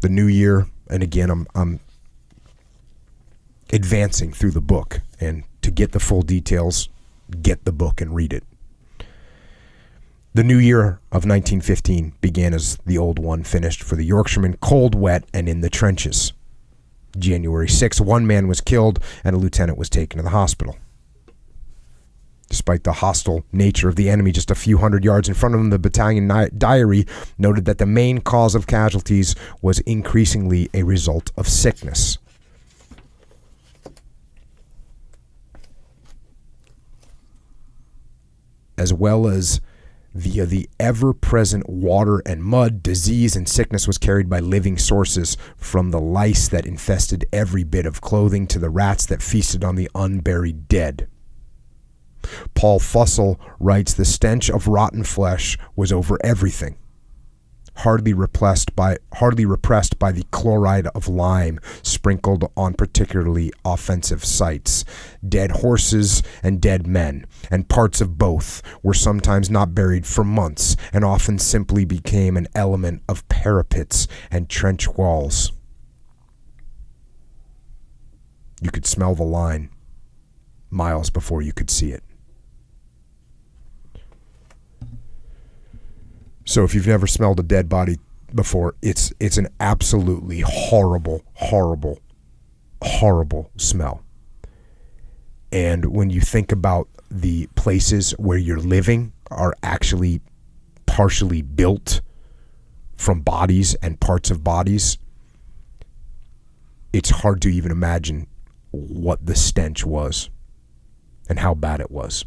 the new year, and again, I'm advancing through the book, and to get the full details, get the book and read it. The new year of 1915 began as the old one finished for the Yorkshiremen, cold, wet, and in the trenches. January 6th, one man was killed and a lieutenant was taken to the hospital. Despite the hostile nature of the enemy just a few hundred yards in front of them, the battalion diary noted that the main cause of casualties was increasingly a result of sickness. As well as via the ever-present water and mud, disease and sickness was carried by living sources, from the lice that infested every bit of clothing to the rats that feasted on the unburied dead. Paul Fussell writes, the stench of rotten flesh was over everything, hardly repressed by the chloride of lime sprinkled on particularly offensive sites. Dead horses and dead men, and parts of both, were sometimes not buried for months, and often simply became an element of parapets and trench walls. You could smell the line miles before you could see it. So if you've never smelled a dead body before, it's an absolutely horrible, horrible, horrible smell. And when you think about the places where you're living are actually partially built from bodies and parts of bodies, it's hard to even imagine what the stench was and how bad it was.